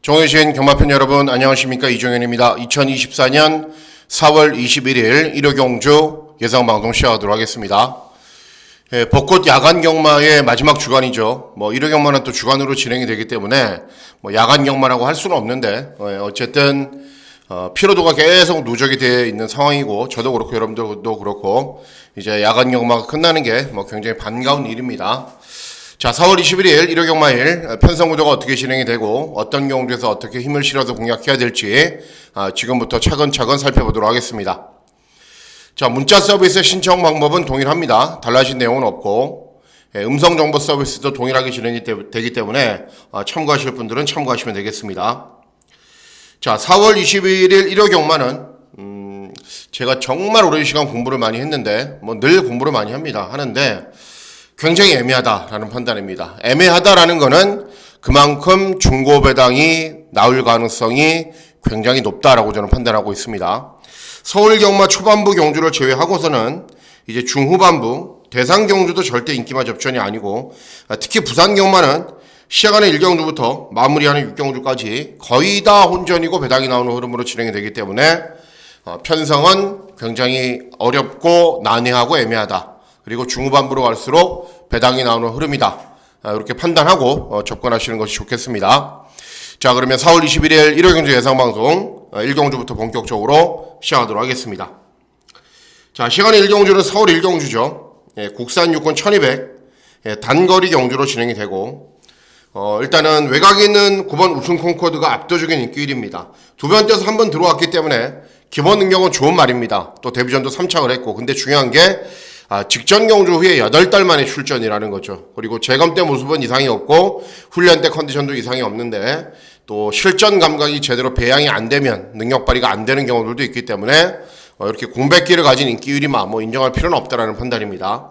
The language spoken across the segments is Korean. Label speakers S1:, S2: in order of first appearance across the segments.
S1: 정해주신 경마편 여러분 안녕하십니까, 이종현입니다. 2024년 4월 21일 일요경주 예상방송 시작하도록 하겠습니다. 벚꽃 야간 경마의 마지막 주간이죠. 일요 경마는 또 주간으로 진행이 되기 때문에 야간 경마라고 할 수는 없는데 어쨌든 피로도가 계속 누적이 되어 있는 상황이고, 저도 그렇고 여러분들도 그렇고 이제 야간 경마가 끝나는 게 굉장히 반가운 일입니다. 자, 4월 21일 일요 경마일 편성구도가 어떻게 진행이 되고 어떤 경주에서 어떻게 힘을 실어서 공략해야 될지 지금부터 차근차근 살펴보도록 하겠습니다. 자, 문자 서비스 신청 방법은 동일합니다. 달라진 내용은 없고 음성 정보 서비스도 동일하게 진행이 되기 때문에 참고하실 분들은 참고하시면 되겠습니다. 자, 4월 21일 일요 경마는 제가 정말 오랜 시간 공부를 많이 했는데 늘 공부를 많이 하는데 굉장히 애매하다라는 판단입니다. 애매하다라는 거는 그만큼 중고 배당이 나올 가능성이 굉장히 높다라고 저는 판단하고 있습니다. 서울 경마 초반부 경주를 제외하고서는 이제 중후반부 대상 경주도 절대 인기마 접전이 아니고, 특히 부산 경마는 시작하는 1경주부터 마무리하는 6경주까지 거의 다 혼전이고 배당이 나오는 흐름으로 진행이 되기 때문에 편성은 굉장히 어렵고 난해하고 애매하다. 그리고 중후반부로 갈수록 배당이 나오는 흐름이다. 이렇게 판단하고 접근하시는 것이 좋겠습니다. 자, 그러면 4월 21일 일요경주 예상방송 1경주부터 본격적으로 시작하도록 하겠습니다. 자, 시간의 1경주는 서울 1경주죠. 국산 육군 1200 단거리 경주로 진행이 되고, 일단은 외곽에 있는 9번 우승 콩코드가 압도적인 인기일입니다. 두 번 뛰어서 한 번 들어왔기 때문에 기본 능력은 좋은 말입니다. 또 데뷔전도 3착을 했고, 근데 중요한 게 직전 경주 후에 8달 만에 출전이라는 거죠. 그리고 재검 때 모습은 이상이 없고 훈련 때 컨디션도 이상이 없는데, 또 실전 감각이 제대로 배양이 안 되면 능력 발휘가 안 되는 경우들도 있기 때문에 이렇게 공백기를 가진 인기유리마 인정할 필요는 없다라는 판단입니다.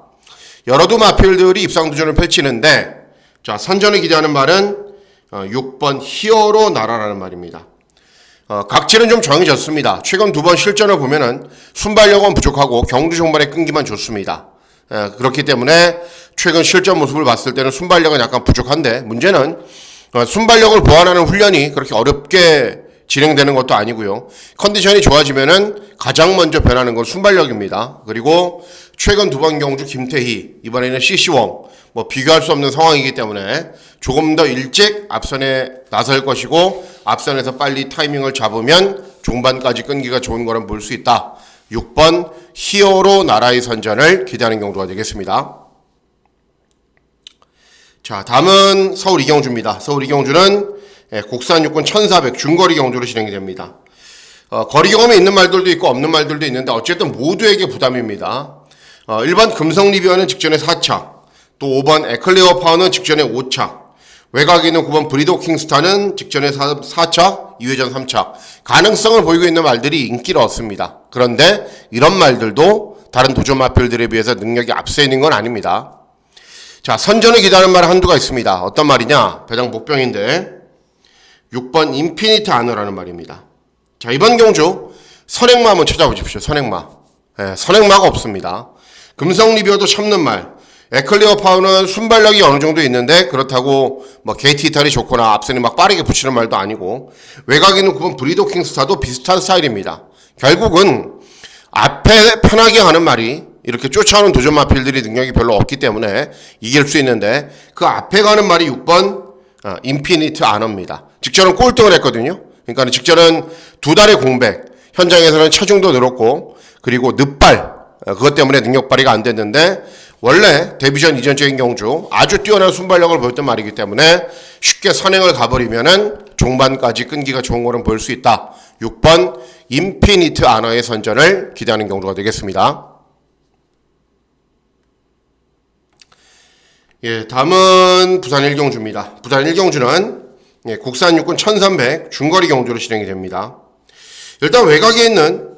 S1: 여러 두 마필들이 입상도전을 펼치는데, 자, 선전을 기대하는 말은 6번 히어로 나라라는 말입니다. 각지는 좀 정해졌습니다. 최근 2번 실전을 보면은 순발력은 부족하고 경주 종반의 끈기만 좋습니다. 그렇기 때문에 최근 실전 모습을 봤을 때는 순발력은 약간 부족한데, 문제는 순발력을 보완하는 훈련이 그렇게 어렵게 진행되는 것도 아니고요. 컨디션이 좋아지면은 가장 먼저 변하는 건 순발력입니다. 그리고 최근 2번 경주 김태희, 이번에는 CC웡 비교할 수 없는 상황이기 때문에 조금 더 일찍 앞선에 나설 것이고, 앞선에서 빨리 타이밍을 잡으면 종반까지 끈기가 좋은 거는 볼 수 있다. 6번 히어로 나라의 선전을 기대하는 경주가 되겠습니다. 자, 다음은 서울 이경주입니다. 서울 이경주는 국산 육군 1400 중거리 경주로 진행이 됩니다. 거리 경험이 있는 말들도 있고 없는 말들도 있는데 어쨌든 모두에게 부담입니다. 1번 금성 리비어는 직전에 4착, 또 5번 에클레어 파워는 직전에 5착, 외곽에 있는 9번 브리도 킹스타는 직전에 4착, 2회전 3착. 가능성을 보이고 있는 말들이 인기를 얻습니다. 그런데 이런 말들도 다른 도전 마필들에 비해서 능력이 앞서 있는 건 아닙니다. 자, 선전을 기다리는 말 한두가 있습니다. 어떤 말이냐? 배당 목병인데 6번 인피니트 아너라는 말입니다. 자, 이번 경주 선행마 한번 찾아보십시오. 선행마. 선행마가 없습니다. 금성 리비어도 참는 말. 에클리어 파워는 순발력이 어느 정도 있는데 그렇다고 게이트 이탈이 좋거나 앞선이 빠르게 붙이는 말도 아니고, 외곽에 있는 9번 브리도 킹스타도 비슷한 스타일입니다. 결국은 앞에 편하게 하는 말이 이렇게 쫓아오는 도전 마필들이 능력이 별로 없기 때문에 이길 수 있는데, 그 앞에 가는 말이 6번 인피니트 아너입니다. 직전은 꼴등을 했거든요. 그러니까 직전은 2달의 공백, 현장에서는 체중도 늘었고 그리고 늑발, 그것 때문에 능력 발휘가 안 됐는데, 원래 데뷔전 이전적인 경주 아주 뛰어난 순발력을 보였던 말이기 때문에 쉽게 선행을 가버리면은 종반까지 끈기가 좋은 거는 볼 수 있다. 6번 인피니트 아너의 선전을 기대하는 경주가 되겠습니다. 다음은 부산 1경주입니다. 부산 1경주는 국산 육군 1300 중거리 경주로 진행이 됩니다. 일단 외곽에 있는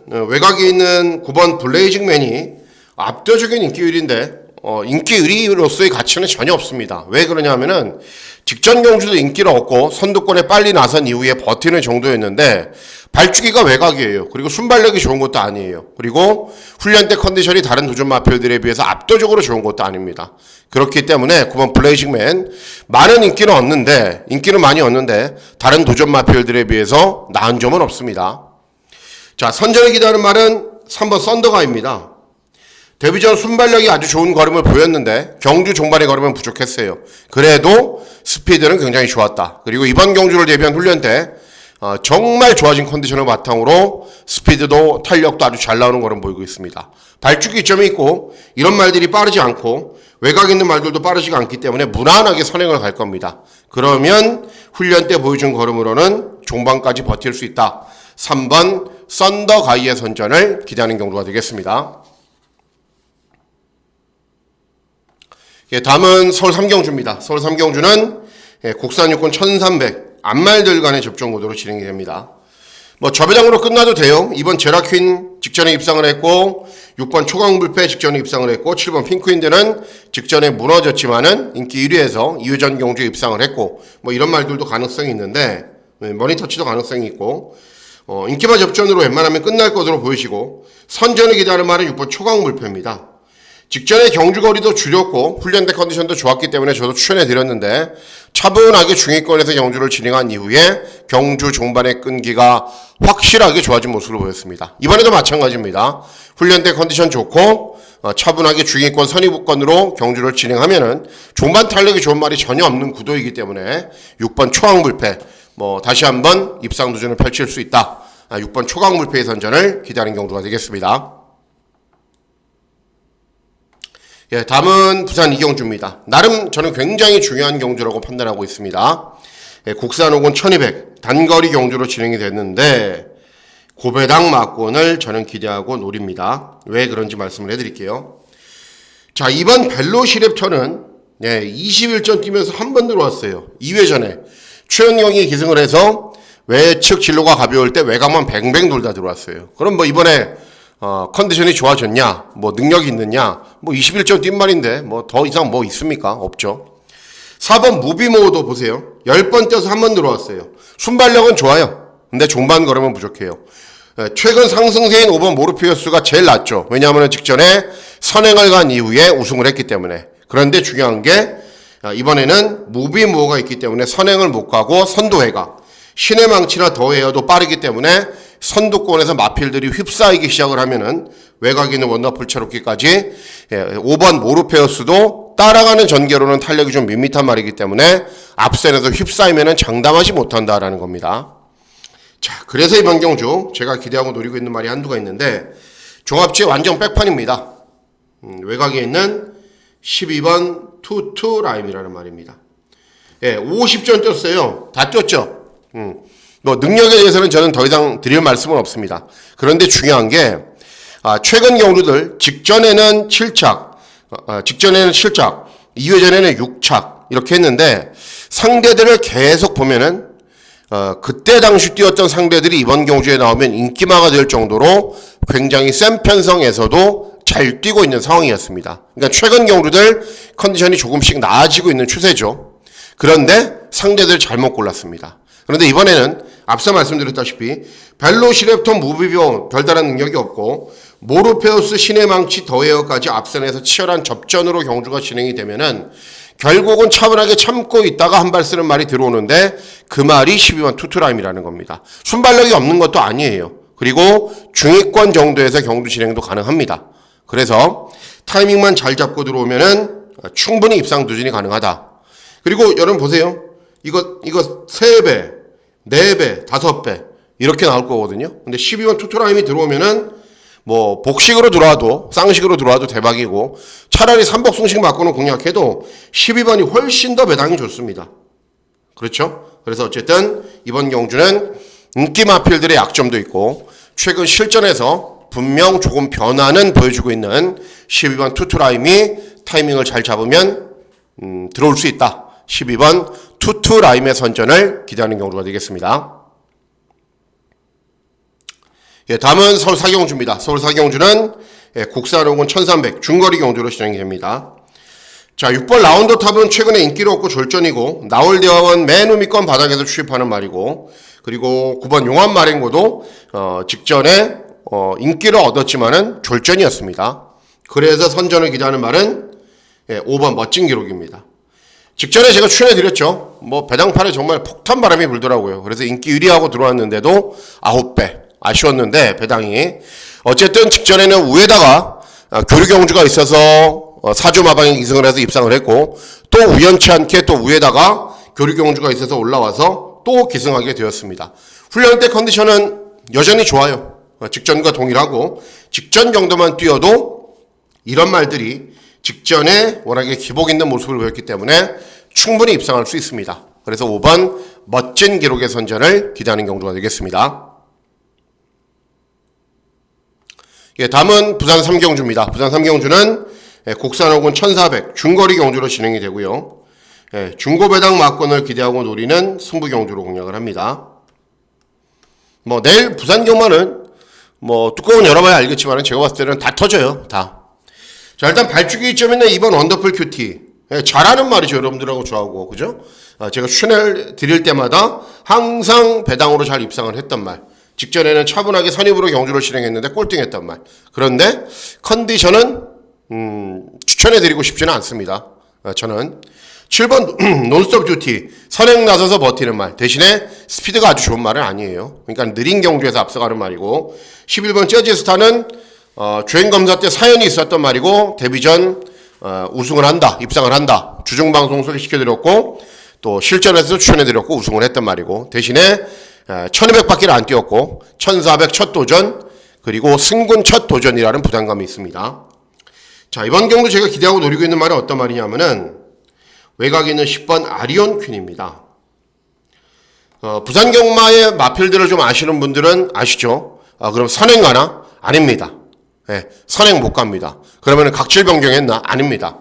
S1: 9번 블레이징맨이 압도적인 인기율인데 인기 1위로서의 가치는 전혀 없습니다. 왜 그러냐면은 직전 경주도 인기를 얻고 선두권에 빨리 나선 이후에 버티는 정도였는데 발주기가 외곽이에요. 그리고 순발력이 좋은 것도 아니에요. 그리고 훈련 때 컨디션이 다른 도전 마필들에 비해서 압도적으로 좋은 것도 아닙니다. 그렇기 때문에 9번 블레이징맨 많은 인기는 많이 얻는데 다른 도전 마필들에 비해서 나은 점은 없습니다. 자, 선전을 기대하는 말은 3번 썬더가입니다. 데뷔 전 순발력이 아주 좋은 걸음을 보였는데 경주 종반의 걸음은 부족했어요. 그래도 스피드는 굉장히 좋았다. 그리고 이번 경주를 대비한 훈련 때 정말 좋아진 컨디션을 바탕으로 스피드도 탄력도 아주 잘 나오는 걸음 보이고 있습니다. 발주기 이점이 있고 이런 말들이 빠르지 않고 외곽 있는 말들도 빠르지가 않기 때문에 무난하게 선행을 갈 겁니다. 그러면 훈련 때 보여준 걸음으로는 종반까지 버틸 수 있다. 3번 썬더가이의 선전을 기대하는 경주가 되겠습니다. 다음은 서울 3경주입니다. 서울 3경주는 국산 육군 1300 암말들 간의 접종 구도로 진행이 됩니다. 저배당으로 끝나도 돼요. 이번 제라퀸 직전에 입상을 했고 6번 초강불패 직전에 입상을 했고 7번 핑크윈드는 직전에 무너졌지만은 인기 1위에서 2회전 경주에 입상을 했고 이런 말들도 가능성이 있는데 머니터치도 가능성이 있고 인기만 접전으로 웬만하면 끝날 것으로 보이시고 선전을 기대하는 말은 6번 초강불패입니다. 직전에 경주거리도 줄였고 훈련대 컨디션도 좋았기 때문에 저도 추천해드렸는데 차분하게 중위권에서 경주를 진행한 이후에 경주 종반의 끈기가 확실하게 좋아진 모습으로 보였습니다. 이번에도 마찬가지입니다. 훈련대 컨디션 좋고 차분하게 중위권 선입부권으로 경주를 진행하면은 종반 탄력이 좋은 말이 전혀 없는 구도이기 때문에 6번 초강불패 다시 한번 입상 도전을 펼칠 수 있다. 6번 초강불패의 선전을 기대하는 경주가 되겠습니다. 다음은 부산 이경주입니다. 나름 저는 굉장히 중요한 경주라고 판단하고 있습니다. 국산 오군 1200 단거리 경주로 진행이 됐는데 고배당 막권을 저는 기대하고 노립니다. 왜 그런지 말씀을 해드릴게요. 자, 이번 벨로시랩터는 21전 뛰면서 한 번 들어왔어요. 2회전에 최은경이 기승을 해서 외측 진로가 가벼울 때 외곽만 뱅뱅 돌다 들어왔어요. 그럼 이번에 컨디션이 좋아졌냐, 능력이 있느냐, 21점 뛴 말인데, 더 이상 있습니까? 없죠. 4번 무비모도 보세요. 10번 뛰어서 한 번 들어왔어요. 순발력은 좋아요. 근데 종반 걸음은 부족해요. 최근 상승세인 5번 모르피우스가 제일 낫죠. 왜냐하면 직전에 선행을 간 이후에 우승을 했기 때문에. 그런데 중요한 게, 이번에는 무비모가 있기 때문에 선행을 못 가고 선도회가, 신의 망치나 더웨어도 빠르기 때문에 선두권에서 마필들이 휩싸이기 시작을 하면은 외곽에 있는 원더풀 체로키까지 5번 모르페우스도 따라가는 전개로는 탄력이 좀 밋밋한 말이기 때문에 앞선에서 휩싸이면은 장담하지 못한다라는 겁니다. 자, 그래서 이번 경주 제가 기대하고 노리고 있는 말이 한두가 있는데 종합지의 완전 백판입니다. 외곽에 있는 12번 투투 라임이라는 말입니다. 50전 뛰었어요. 다 뛰었죠. 능력에 대해서는 저는 더 이상 드릴 말씀은 없습니다. 그런데 중요한 게 최근 경주들 직전에는 7착, 2회전에는 6착 이렇게 했는데 상대들을 계속 보면은 그때 당시 뛰었던 상대들이 이번 경주에 나오면 인기마가 될 정도로 굉장히 센 편성에서도 잘 뛰고 있는 상황이었습니다. 그러니까 최근 경주들 컨디션이 조금씩 나아지고 있는 추세죠. 그런데 상대들 잘못 골랐습니다. 그런데 이번에는 앞서 말씀드렸다시피 벨로시랩터 무비비오 별다른 능력이 없고 모르페우스 신의 망치 더웨어까지 앞선에서 치열한 접전으로 경주가 진행이 되면은 결국은 차분하게 참고 있다가 한 발 쓰는 말이 들어오는데 그 말이 12번 투투라임이라는 겁니다. 순발력이 없는 것도 아니에요. 그리고 중위권 정도에서 경주 진행도 가능합니다. 그래서 타이밍만 잘 잡고 들어오면은 충분히 입상 도전이 가능하다. 그리고 여러분 보세요. 이거 3배, 4배, 5배 이렇게 나올 거거든요. 근데 12번 투투라임이 들어오면은 복식으로 들어와도 쌍식으로 들어와도 대박이고 차라리 삼복승식 맞고는 공략해도 12번이 훨씬 더 배당이 좋습니다. 그렇죠? 그래서 어쨌든 이번 경주는 인기 마필들의 약점도 있고 최근 실전에서 분명 조금 변화는 보여주고 있는 12번 투투라임이 타이밍을 잘 잡으면 들어올 수 있다. 12번 투투라임의 선전을 기대하는 경우가 되겠습니다. 다음은 서울 4경주입니다. 서울 4경주는 국산 혹은 1300 중거리 경주로 진행이 됩니다. 자, 6번 라운드 탑은 최근에 인기를 얻고 졸전이고 나월대왕은 맨 우미권 바닥에서 추입하는 말이고, 그리고 9번 용암 마랭고도 직전에 인기를 얻었지만은 졸전이었습니다. 그래서 선전을 기대하는 말은 5번 멋진 기록입니다. 직전에 제가 추천해드렸죠. 배당판에 정말 폭탄 바람이 불더라고요. 그래서 인기 1위하고 들어왔는데도 9배 아쉬웠는데 배당이 어쨌든 직전에는 우에다가 교류 경주가 있어서 4주 마방에 기승을 해서 입상을 했고, 또 우연치 않게 또 우에다가 교류 경주가 있어서 올라와서 또 기승하게 되었습니다. 훈련 때 컨디션은 여전히 좋아요. 직전과 동일하고 직전 정도만 뛰어도 이런 말들이 직전에 워낙에 기복 있는 모습을 보였기 때문에 충분히 입상할 수 있습니다. 그래서 5번 멋진 기록의 선전을 기대하는 경주가 되겠습니다. 다음은 부산 3경주입니다. 부산 3경주는 국산 혹은 1400 중거리 경주로 진행이 되고요. 중고배당 막권을 기대하고 노리는 승부 경주로 공략을 합니다. 내일 부산 경마는 뚜껑은 열어봐야 알겠지만 제가 봤을 때는 다 터져요. 다. 자, 일단 발주기 이점에는 이번 원더풀 큐티. 잘하는 말이죠. 여러분들하고 저하고. 그죠? 제가 추천을 드릴 때마다 항상 배당으로 잘 입상을 했던 말. 직전에는 차분하게 선입으로 경주를 진행했는데 꼴등했던 말. 그런데 컨디션은 추천해드리고 싶지는 않습니다. 저는 7번 논스톱 듀티 선행 나서서 버티는 말 대신에 스피드가 아주 좋은 말은 아니에요. 그러니까 느린 경주에서 앞서가는 말이고, 11번 재즈스타는 주행검사 때 사연이 있었던 말이고 데뷔전 우승을 한다, 입상을 한다, 주중방송 소개시켜드렸고 또 실전에서 추천해드렸고 우승을 했던 말이고, 대신에 1200바퀴를 안 뛰었고 1400 첫 도전, 그리고 승군 첫 도전이라는 부담감이 있습니다. 자, 이번 경도 제가 기대하고 노리고 있는 말은 어떤 말이냐면은 외곽에 있는 10번 아리온 퀸입니다. 부산 경마의 마필들을 좀 아시는 분들은 아시죠? 그럼 선행 가나? 아닙니다. 선행 못 갑니다. 그러면 각질 변경했나? 아닙니다.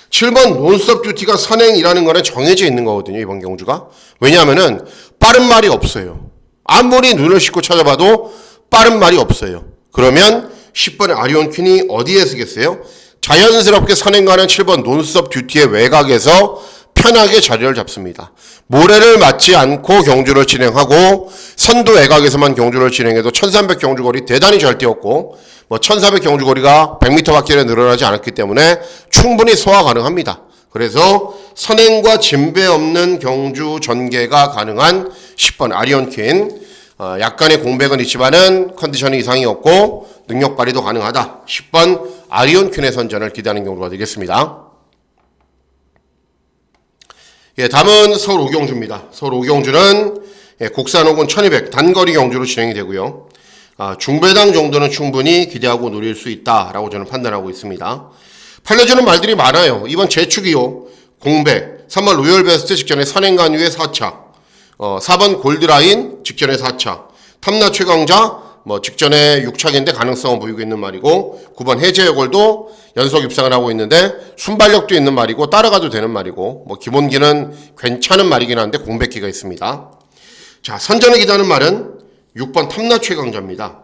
S1: 7번 논스톱 듀티가 선행이라는 거는 정해져 있는 거거든요, 이번 경주가. 왜냐하면은 빠른 말이 없어요. 아무리 눈을 씻고 찾아봐도 빠른 말이 없어요. 그러면 10번의 아리온 퀸이 어디에 쓰겠어요? 자연스럽게 선행가는 7번 논스톱 듀티의 외곽에서 편하게 자리를 잡습니다. 모래를 맞지 않고 경주를 진행하고 선두 외곽에서만 경주를 진행해도 1300 경주거리 대단히 잘 뛰었고 1400 경주거리가 100m밖에 늘어나지 않았기 때문에 충분히 소화 가능합니다. 그래서 선행과 진배 없는 경주 전개가 가능한 10번 아리온 퀸, 약간의 공백은 있지만은 컨디션이 이상이 없고 능력 발휘도 가능하다. 10번 아리온 퀸의 선전을 기대하는 경우가 되겠습니다. 다음은 서울 오경주입니다. 서울 오경주는 국산 혹은 1200 단거리 경주로 진행이 되고요. 중배당 정도는 충분히 기대하고 노릴 수 있다라고 저는 판단하고 있습니다. 팔려주는 말들이 많아요. 이번 재축이요. 공백, 3번 로열베스트 직전에 선행간유의 4차, 4번 골드라인 직전에 4차, 탐나 최강자 직전에 6차기인데 가능성을 보이고 있는 말이고, 9번 해제여골도 연속 입상을 하고 있는데 순발력도 있는 말이고 따라가도 되는 말이고, 기본기는 괜찮은 말이긴 한데 공백기가 있습니다. 자, 선전을 기대하는 말은 6번 탐나 최강자입니다.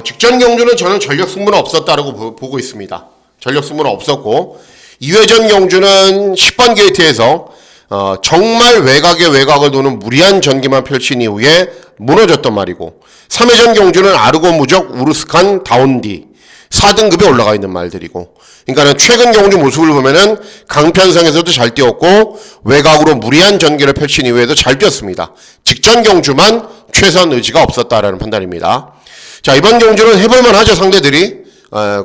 S1: 직전 경주는 저는 전력 승부는 없었다라고 보고 있습니다. 전력 승부는 없었고, 2회전 경주는 10번 게이트에서 정말 외곽의 외곽을 도는 무리한 전기만 펼친 이후에 무너졌던 말이고, 3회전 경주는 아르고 무적 우르스칸 다운디 4등급에 올라가 있는 말들이고, 그러니까는 최근 경주 모습을 보면은 강편성에서도 잘 뛰었고 외곽으로 무리한 전개를 펼친 이후에도 잘 뛰었습니다. 직전 경주만 최선 의지가 없었다라는 판단입니다. 자, 이번 경주는 해볼만 하죠. 상대들이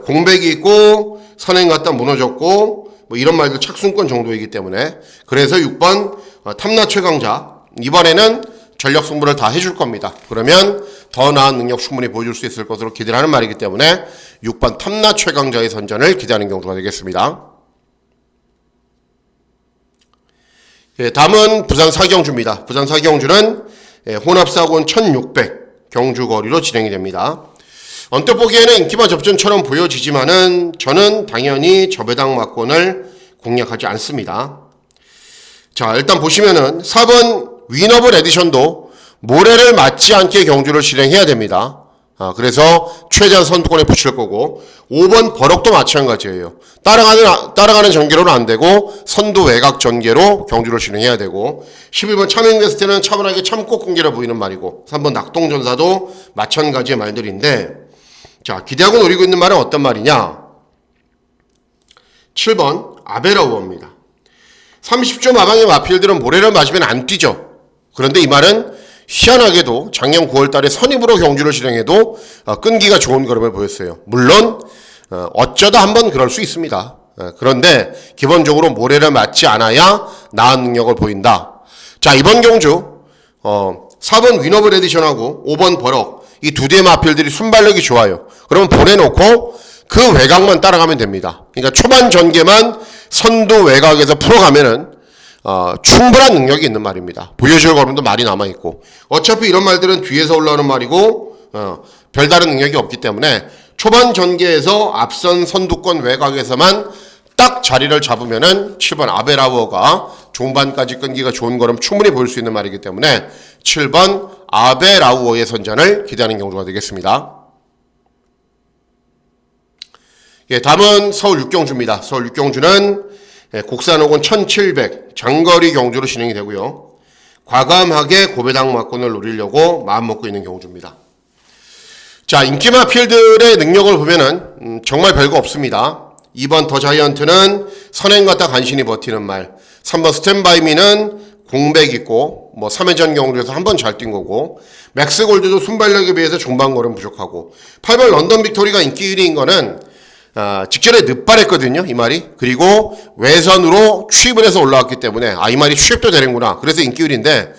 S1: 공백이 있고 선행 갔다 무너졌고 이런 말들 착순권 정도이기 때문에, 그래서 6번 탐나 최강자, 이번에는 전력 승부를 다 해줄 겁니다. 그러면 더 나은 능력 충분히 보여줄 수 있을 것으로 기대를 하는 말이기 때문에 6번 탐나 최강자의 선전을 기대하는 경우가 되겠습니다. 다음은 부산 사경주입니다. 부산 사경주는 혼합사고는 1600 경주거리로 진행이 됩니다. 언뜻 보기에는 인기마 접전처럼 보여지지만은 저는 당연히 저배당 막권을 공략하지 않습니다. 자, 일단 보시면은 4번 위너블 에디션도 모래를 맞지 않게 경주를 진행해야 됩니다. 그래서 최대한 선두권에 붙일 거고 5번 버럭도 마찬가지예요. 따라가는 전개로는 안 되고 선두 외곽 전개로 경주를 진행해야 되고 11번 차명됐을 때는 차분하게 참고 끊기라 보이는 말이고 3번 낙동전사도 마찬가지의 말들인데 자 기대하고 노리고 있는 말은 어떤 말이냐 7번 아베라우어입니다. 30조 마방의 마필들은 모래를 마시면 안 뛰죠. 그런데 이 말은 희한하게도 작년 9월 달에 선입으로 경주를 진행해도 끈기가 좋은 걸음을 보였어요. 물론 어쩌다 한번 그럴 수 있습니다. 그런데 기본적으로 모래를 맞지 않아야 나은 능력을 보인다. 자 이번 경주 4번 위너블 에디션하고 5번 버럭 이 두 대의 마필들이 순발력이 좋아요. 그러면 보내놓고 그 외곽만 따라가면 됩니다. 그러니까 초반 전개만 선두 외곽에서 풀어가면은 충분한 능력이 있는 말입니다. 보여줄 걸음도 말이 남아있고 어차피 이런 말들은 뒤에서 올라오는 말이고 별다른 능력이 없기 때문에 초반 전개에서 앞선 선두권 외곽에서만 딱 자리를 잡으면은 7번 아베라우어가 종반까지 끈기가 좋은 걸음 충분히 보일 수 있는 말이기 때문에 7번 아베라우어의 선전을 기대하는 경주가 되겠습니다. 예, 다음은 서울 6경주입니다. 서울 6경주는 곡산호군 1700 장거리 경주로 진행이 되고요. 과감하게 고배당 막권을 노리려고 마음먹고 있는 경주입니다. 자, 인기마 필들의 능력을 보면은 정말 별거 없습니다. 2번 더 자이언트는 선행 갖다 간신히 버티는 말. 3번 스탠바이미는 공백 있고 3회전 경주에서 한 번 잘 뛴 거고 맥스 골드도 순발력에 비해서 종반걸음 부족하고 8번 런던 빅토리가 인기 1위인 거는 직전에 늦발했거든요, 이 말이. 그리고 외선으로 취입을 해서 올라왔기 때문에 이 말이 취입도 되는구나. 그래서 인기 1위인데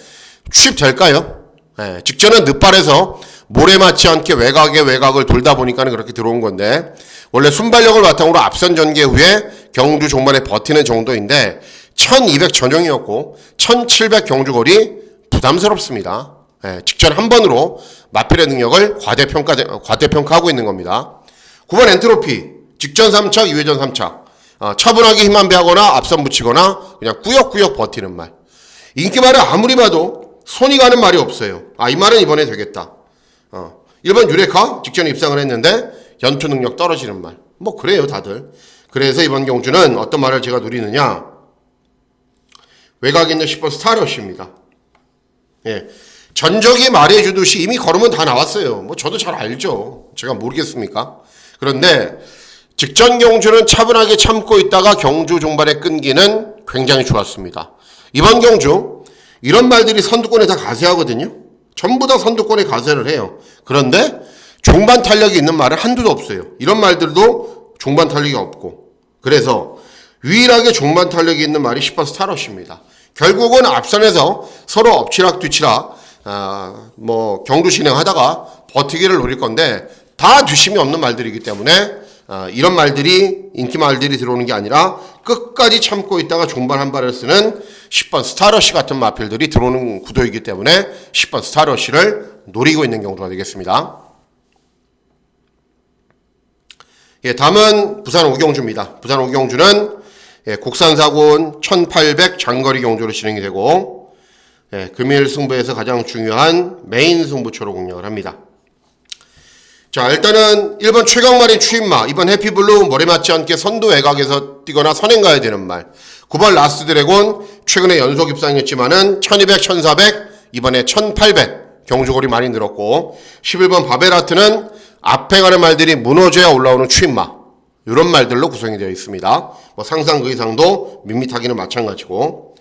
S1: 취입될까요? 네, 직전은 늦발해서 모래 맞지 않게 외곽을 돌다 보니까는 그렇게 들어온 건데 원래 순발력을 바탕으로 앞선 전개 후에 경주 종반에 버티는 정도인데 1200 전용이었고 1700 경주거리 부담스럽습니다. 네, 직전 한 번으로 마필의 능력을 과대평가하고 있는 겁니다. 9번 엔트로피 직전 3착, 2회전 3착 차분하게 힘만 배하거나 앞선 붙이거나 그냥 꾸역꾸역 버티는 말. 인기말을 아무리 봐도 손이 가는 말이 없어요. 이 말은 이번에 되겠다. 1번 유레카 직전에 입상을 했는데 연투 능력 떨어지는 말. 그래요 다들. 그래서 이번 경주는 어떤 말을 제가 누리느냐 외곽에 있는 10번 스타러쉬입니다. 예. 전적이 말해주듯이 이미 걸으면 다 나왔어요. 저도 잘 알죠. 제가 모르겠습니까? 그런데 직전 경주는 차분하게 참고 있다가 경주 종반에 끈기는 굉장히 좋았습니다. 이번 경주 이런 말들이 선두권에 다 가세하거든요. 전부 다 선두권에 가세를 해요. 그런데 종반 탄력이 있는 말은 한두도 없어요. 이런 말들도 종반 탄력이 없고 그래서 유일하게 종반 탄력이 있는 말이 10번 스타러쉬입니다. 결국은 앞선에서 서로 엎치락 뒤치락 경주 진행하다가 버티기를 노릴 건데 다 뒷심이 없는 말들이기 때문에 이런 말들이 인기 말들이 들어오는 게 아니라 끝까지 참고 있다가 종반 한 발을 쓰는 10번 스타러쉬 같은 마필들이 들어오는 구도이기 때문에 10번 스타러쉬를 노리고 있는 경우가 되겠습니다. 예, 다음은 부산 5경주입니다. 부산 5경주는 곡산사군 1800 장거리 경주로 진행이 되고 금일 승부에서 가장 중요한 메인 승부처로 공략을 합니다. 자, 일단은 1번 최강마린 추임마, 2번 해피블루 머리 맞지 않게 선두 외곽에서 뛰거나 선행 가야 되는 말. 9번 라스트 드래곤 최근에 연속 입상했지만은 1200, 1400, 이번에 1800 경주거리 많이 늘었고 11번 바베라트는 앞에 가는 말들이 무너져야 올라오는 추임마. 이런 말들로 구성이 되어 있습니다. 상상 그 이상도 밋밋하기는 마찬가지고.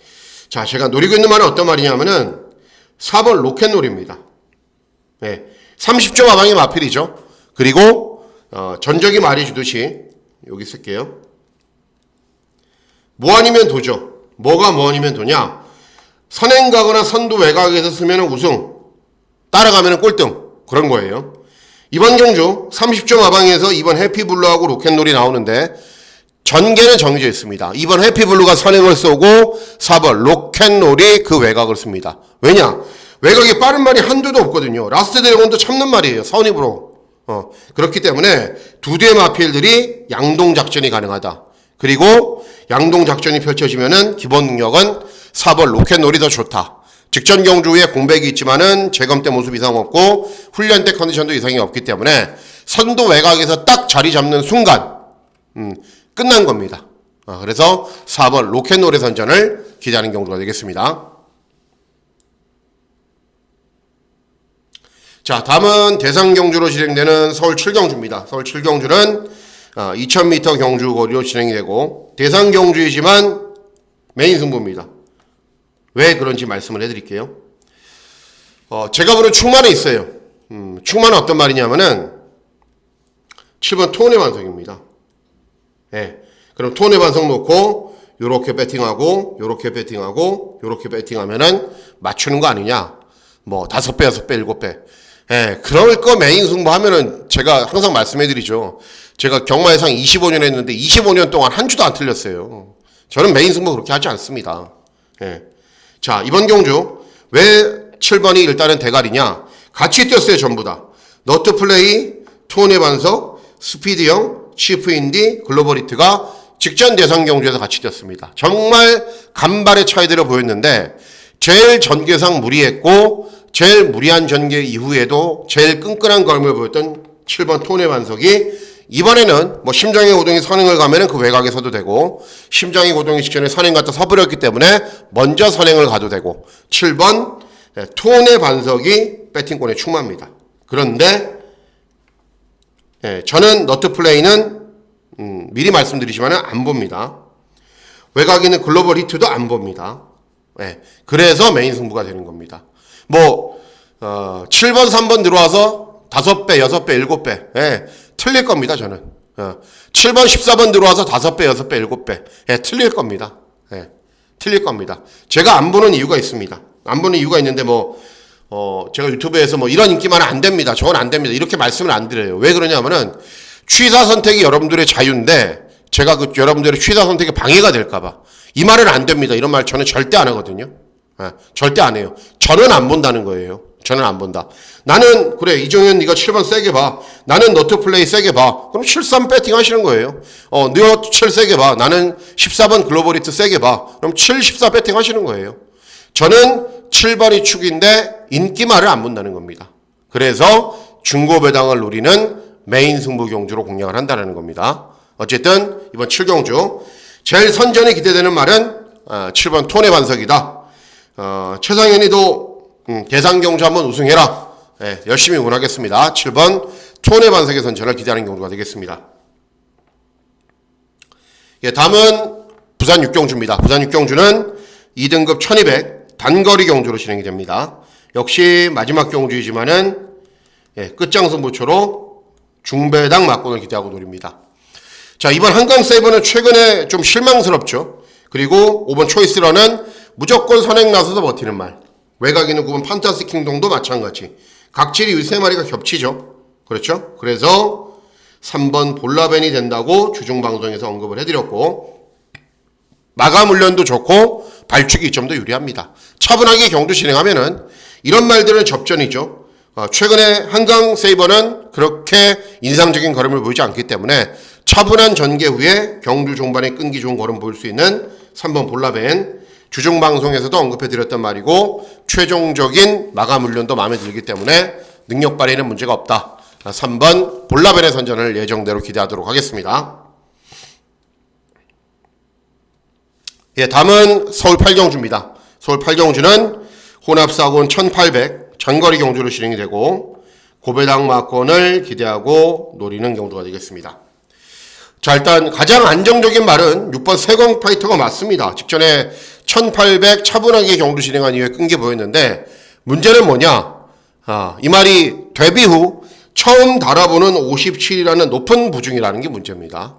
S1: 자, 제가 노리고 있는 말은 어떤 말이냐면은 4번 로켓놀입니다. 네. 30조 마방의 마필이죠. 그리고 전적이 말해주듯이 여기 쓸게요. 뭐 아니면 도죠. 뭐가 뭐 아니면 도냐. 선행 가거나 선두 외곽에서 쓰면 우승, 따라가면 꼴등, 그런 거예요. 이번 경주 30조 마방에서 2번 해피블루하고 로켓놀이 나오는데 전개는 정해져 있습니다. 2번 해피블루가 선행을 쏘고 4번 로켓놀이 그 외곽을 씁니다. 왜냐? 외곽에 빠른 말이 한두도 없거든요. 라스트 드래곤도 참는 말이에요. 선입으로. 그렇기 때문에 두 대의 마필들이 양동작전이 가능하다. 그리고 양동작전이 펼쳐지면은 기본 능력은 4번 로켓놀이 더 좋다. 직전 경주 후에 공백이 있지만은 재검 때 모습 이상 없고 훈련 때 컨디션도 이상이 없기 때문에 선두 외곽에서 딱 자리 잡는 순간 끝난 겁니다. 그래서 4번 로켓노래 선전을 기대하는 경주가 되겠습니다. 자, 다음은 대상 경주로 진행되는 서울 7경주입니다. 서울 7경주는 2000m 경주 거리로 진행이 되고 대상 경주이지만 메인 승부입니다. 왜 그런지 말씀을 해드릴게요. 제가 보는 충만에 있어요. 충만은 어떤 말이냐면은 7번 토네 반석입니다. 예. 그럼 토네 반석 놓고 요렇게 배팅하고 요렇게 배팅하고 요렇게 배팅하면은 맞추는 거 아니냐? 뭐 5배, 6배, 7배. 예. 그럴 거 메인 승부 하면은 제가 항상 말씀해드리죠. 제가 경마예상 25년 했는데 25년 동안 한 주도 안 틀렸어요. 저는 메인 승부 그렇게 하지 않습니다. 예. 자, 이번 경주 왜 7번이 일단은 대가리냐? 같이 뛰었어요, 전부 다. 너트 플레이, 토네 반석, 스피드형, 치프인디, 글로벌히트가 직전 대상 경주에서 같이 뛰었습니다. 정말 간발의 차이들을 보였는데 제일 전개상 무리했고 제일 무리한 전개 이후에도 제일 끈끈한 걸음을 보였던 7번 토네 반석이 이번에는 뭐 심장의 고동이 선행을 가면은 그 외곽에서도 되고 심장의 고동이 직전에 선행 갔다 서버렸기 때문에 먼저 선행을 가도 되고 7번 토네 반석이 배팅권에 충만합니다. 그런데 저는 너트 플레이는 미리 말씀드리지만 안 봅니다. 외곽에 있는 글로벌 히트도 안 봅니다. 그래서 메인 승부가 되는 겁니다. 뭐 7번 3번 들어와서 5배 6배 7배 틀릴 겁니다. 저는 7번 14번 들어와서 5배 6배 7배 틀릴 겁니다. 틀릴 겁니다. 제가 안 보는 이유가 있습니다. 안 보는 이유가 있는데 제가 유튜브에서 이런 인기만 안 됩니다. 저건 안 됩니다. 이렇게 말씀을 안 드려요. 왜 그러냐면은 취사 선택이 여러분들의 자유인데 제가 그 여러분들의 취사 선택에 방해가 될까봐 이 말은 안 됩니다. 이런 말 저는 절대 안 하거든요. 절대 안 해요. 저는 안 본다는 거예요. 저는 안 본다. 나는 그래 이종현 네가 7번 세게 봐. 나는 너트 플레이 세게 봐. 그럼 7-3 배팅 하시는 거예요. 너 7 세게 봐. 나는 14번 글로벌히트 세게 봐. 그럼 7-14 배팅 하시는 거예요. 저는 7번이 축인데 인기말을 안 본다는 겁니다. 그래서 중고 배당을 노리는 메인 승부 경주로 공략을 한다는 겁니다. 어쨌든 이번 7경주 제일 선전에 기대되는 말은 7번 토네 반석이다. 최상현이도 대상 경주 한번 우승해라. 열심히 응원하겠습니다. 7번 토네 반석의 선전을 기대하는 경주가 되겠습니다. 다음은 부산 6경주입니다. 부산 6경주는 2등급 1200 단거리 경주로 진행이 됩니다. 역시 마지막 경주이지만은 끝장 승부처로 중배당 막권을 기대하고 노립니다. 자, 이번 한강 세이버는 최근에 좀 실망스럽죠. 그리고 5번 초이스러는 무조건 선행 나서서 버티는 말. 외곽에 있는 9번 판타스 킹동도 마찬가지. 각질이 이 3마리가 겹치죠. 그렇죠? 그래서 3번 볼라벤이 된다고 주중방송에서 언급을 해드렸고 마감 훈련도 좋고 발축이 2점도 유리합니다. 차분하게 경주 진행하면은 이런 말들은 접전이죠. 최근에 한강 세이버는 그렇게 인상적인 걸음을 보이지 않기 때문에 차분한 전개 후에 경주 종반에 끈기 좋은 걸음 보일 수 있는 3번 볼라벤 주중방송에서도 언급해드렸단 말이고 최종적인 마감 훈련도 마음에 들기 때문에 능력 발휘에는 문제가 없다. 3번 볼라벤의 선전을 예정대로 기대하도록 하겠습니다. 다음은 서울 8경주입니다. 서울 8경주는 혼합사고는 1800 장거리 경주로 진행이 되고 고배당 막권을 기대하고 노리는 경주가 되겠습니다. 자, 일단 가장 안정적인 말은 6번 세광 파이터가 맞습니다. 직전에 1800 차분하게 경주 진행한 이후에 끈기 보였는데 문제는 뭐냐? 이 말이 데뷔 후 처음 달아보는 57이라는 높은 부중이라는 게 문제입니다.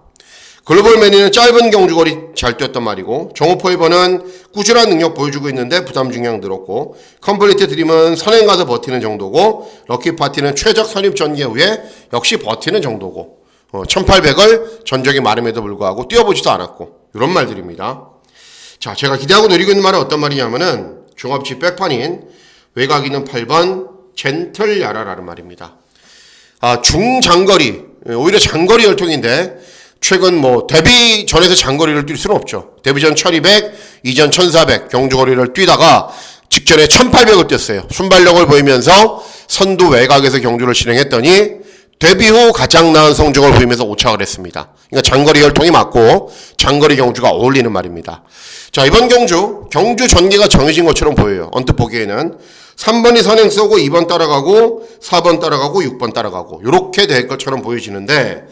S1: 글로벌 매니는 짧은 경주거리 잘 뛰었단 말이고 정오포이버는 꾸준한 능력 보여주고 있는데 부담 중량 늘었고 컴플리트 드림은 선행 가서 버티는 정도고 럭키 파티는 최적 선입 전개 후에 역시 버티는 정도고 1800을 전적이 많음에도 불구하고 뛰어보지도 않았고 이런 말들입니다. 자, 제가 기대하고 노리고 있는 말은 어떤 말이냐면은 종합지 백판인 외곽 있는 8번 젠틀 야라라는 말입니다. 중장거리 오히려 장거리 열통인데 최근 데뷔 전에서 장거리를 뛸 수는 없죠. 데뷔 전 1200, 이전 1400 경주거리를 뛰다가 직전에 1800을 뛰었어요. 순발력을 보이면서 선두 외곽에서 경주를 진행했더니 데뷔 후 가장 나은 성적을 보이면서 오착을 했습니다. 그러니까 장거리 혈통이 맞고 장거리 경주가 어울리는 말입니다. 자, 이번 경주 전개가 정해진 것처럼 보여요. 언뜻 보기에는 3번이 선행 쏘고 2번 따라가고 4번 따라가고 6번 따라가고 이렇게 될 것처럼 보여지는데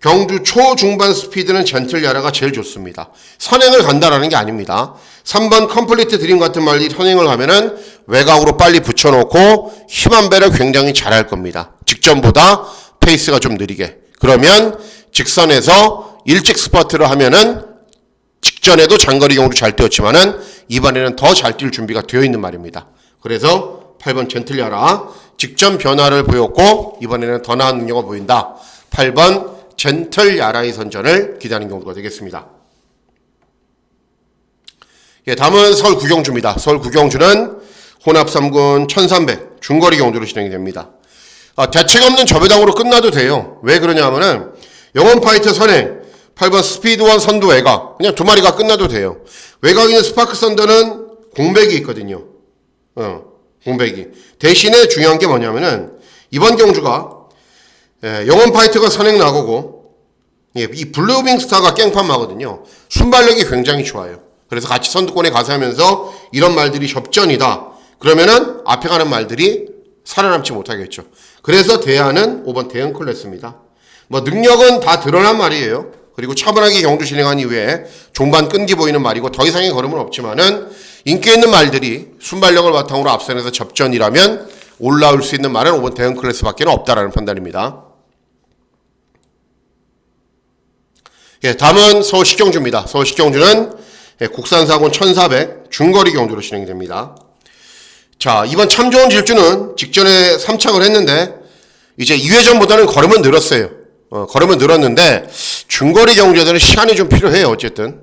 S1: 경주 초중반 스피드는 젠틀 야라가 제일 좋습니다. 선행을 간다라는 게 아닙니다. 3번 컴플리트 드림 같은 말이 선행을 가면은 외곽으로 빨리 붙여놓고 힘한 배를 굉장히 잘할 겁니다. 직전보다 페이스가 좀 느리게. 그러면 직선에서 일찍 스퍼트를 하면은 직전에도 장거리 경주 잘 뛰었지만은 이번에는 더 잘 뛸 준비가 되어 있는 말입니다. 그래서 8번 젠틀 야라 직전 변화를 보였고 이번에는 더 나은 능력을 보인다. 8번 젠틀 야라의 선전을 기대하는 경우가 되겠습니다. 예, 다음은 서울 구경주입니다. 서울 구경주는 혼합 3군 1300 중거리 경주로 진행이 됩니다. 대책 없는 저배당으로 끝나도 돼요. 왜 그러냐 하면은 영원 파이터 선행 8번 스피드원 선두 외곽 그냥 두 마리가 끝나도 돼요. 외곽에 있는 스파크 선더는 공백이 있거든요. 공백이. 대신에 중요한 게 뭐냐면은 이번 경주가 영원 파이터가 선행 나고고 이 블루빙 스타가 깽판마거든요. 순발력이 굉장히 좋아요. 그래서 같이 선두권에 가서 하면서 이런 말들이 접전이다. 그러면은 앞에 가는 말들이 살아남지 못하겠죠. 그래서 대안은 5번 대응 클래스입니다. 뭐 능력은 다 드러난 말이에요. 그리고 차분하게 경주 진행한 이후에 종반 끈기 보이는 말이고 더 이상의 걸음은 없지만은 인기 있는 말들이 순발력을 바탕으로 앞선에서 접전이라면 올라올 수 있는 말은 5번 대응 클래스밖에 없다라는 판단입니다. 예, 다음은 서울 식경주입니다. 서울 식경주는 국산사군 1400 중거리 경주로 진행이 됩니다. 자, 이번 참 좋은 질주는 직전에 3착을 했는데 이제 2회전보다는 걸음은 늘었어요. 걸음은 늘었는데 중거리 경주에서는 시간이 좀 필요해요. 어쨌든.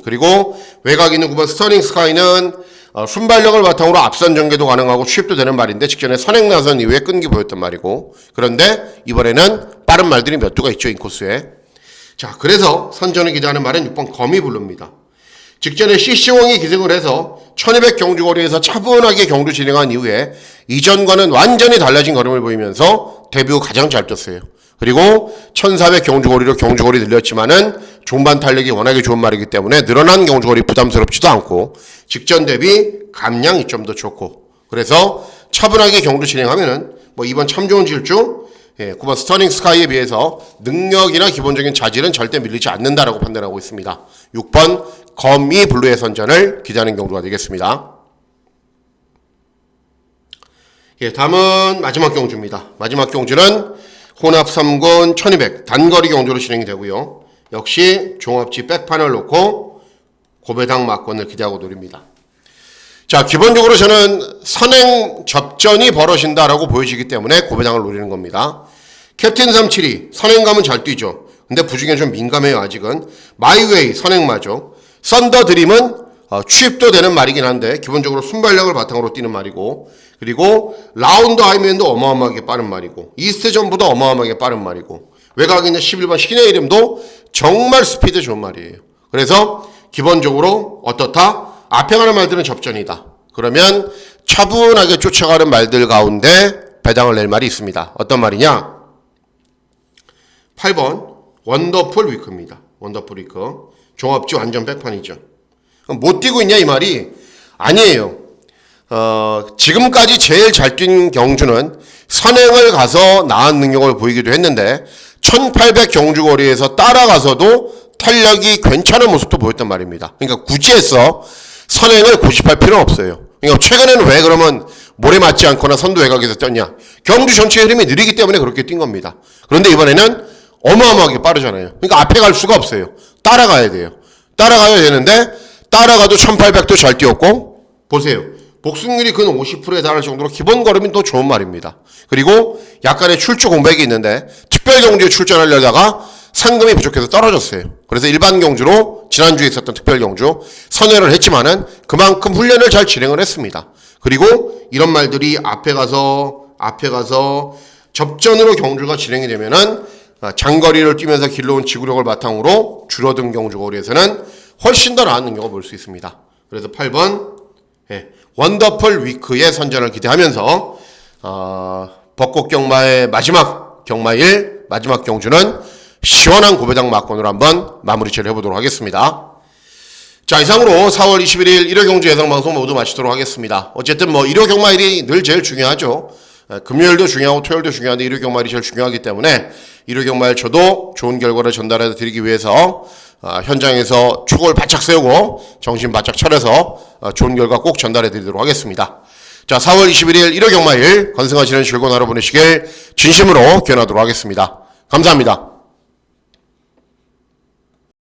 S1: 그리고 외곽에 있는 9번 스터닝 스카이는 순발력을 바탕으로 앞선 전개도 가능하고 취입도 되는 말인데 직전에 선행 나선 이후에 끈기 보였던 말이고 그런데 이번에는 빠른 말들이 몇 두가 있죠. 인코스에. 자, 그래서 선전을 기대하는 말은 6번 거미블루입니다. 직전에 CC홍이 기승을 해서 1200 경주거리에서 차분하게 경주 진행한 이후에 이전과는 완전히 달라진 걸음을 보이면서 데뷔 후 가장 잘 떴어요. 그리고 1400 경주거리로 경주거리 늘렸지만은 종반 탄력이 워낙에 좋은 말이기 때문에 늘어난 경주거리 부담스럽지도 않고 직전 대비 감량이 좀 더 좋고 그래서 차분하게 경주 진행하면은 뭐 이번 참 좋은 질주 9번 스터닝 스카이에 비해서 능력이나 기본적인 자질은 절대 밀리지 않는다라고 판단하고 있습니다. 6번 거미 블루의 선전을 기대하는 경주가 되겠습니다. 예, 다음은 마지막 경주입니다. 마지막 경주는 혼합 3군 1200 단거리 경주로 진행이 되고요. 역시 종합지 백판을 놓고 고배당 막권을 기대하고 노립니다. 자, 기본적으로 저는 선행 접전이 벌어진다라고 보여지기 때문에 고배당을 노리는 겁니다. 캡틴 372 선행감은 잘 뛰죠. 근데 부중에 좀 민감해요. 아직은. 마이웨이 선행마죠. 썬더 드림은 취입도 되는 말이긴 한데 기본적으로 순발력을 바탕으로 뛰는 말이고 그리고 라운드 하이맨도 어마어마하게 빠른 말이고 이스트 전보다 어마어마하게 빠른 말이고 외곽에 있는 11번 신의 이름도 정말 스피드 좋은 말이에요. 그래서 기본적으로 어떻다? 앞에 가는 말들은 접전이다. 그러면 차분하게 쫓아가는 말들 가운데 배당을 낼 말이 있습니다. 어떤 말이냐? 8번 원더풀 위크입니다. 원더풀 위크. 종합지 완전 백판이죠. 못 뛰고 있냐 이 말이? 아니에요. 지금까지 제일 잘 뛴 경주는 선행을 가서 나은 능력을 보이기도 했는데 1800 경주거리에서 따라가서도 탄력이 괜찮은 모습도 보였단 말입니다. 그러니까 굳이 해서 선행을 고집할 필요는 없어요. 그러니까 최근에는 왜 그러면 모래 맞지 않거나 선두 외곽에서 뛰었냐? 경주 전체 흐름이 느리기 때문에 그렇게 뛴 겁니다. 그런데 이번에는 어마어마하게 빠르잖아요. 그러니까 앞에 갈 수가 없어요. 따라가야 돼요. 따라가야 되는데 따라가도 1800도 잘 뛰었고 보세요. 복승률이 근 50%에 달할 정도로 기본 걸음이 더 좋은 말입니다. 그리고 약간의 출주 공백이 있는데 특별 경주에 출전하려다가 상금이 부족해서 떨어졌어요. 그래서 일반 경주로 지난주에 있었던 특별 경주 선회를 했지만은 그만큼 훈련을 잘 진행을 했습니다. 그리고 이런 말들이 앞에 가서 접전으로 경주가 진행이 되면은 장거리를 뛰면서 길러온 지구력을 바탕으로 줄어든 경주거리에서는 훨씬 더 나은 능력을 볼 수 있습니다. 그래서 8번 원더풀 위크의 선전을 기대하면서 벚꽃 경마의 마지막 경마일 마지막 경주는 시원한 고배당 막권으로 한번 마무리 처리해 보도록 하겠습니다. 자, 이상으로 4월 21일 1호 경주 예상방송 모두 마치도록 하겠습니다. 어쨌든 1호 경마일이 늘 제일 중요하죠. 금요일도 중요하고 토요일도 중요한데 1호 경마일이 제일 중요하기 때문에 1호 경마일 저도 좋은 결과를 전달해 드리기 위해서 현장에서 축을 바짝 세우고 정신 바짝 차려서 좋은 결과 꼭 전달해 드리도록 하겠습니다. 자, 4월 21일 1호 경마일 건승하시는 즐거운 하루 보내시길 진심으로 기원하도록 하겠습니다. 감사합니다.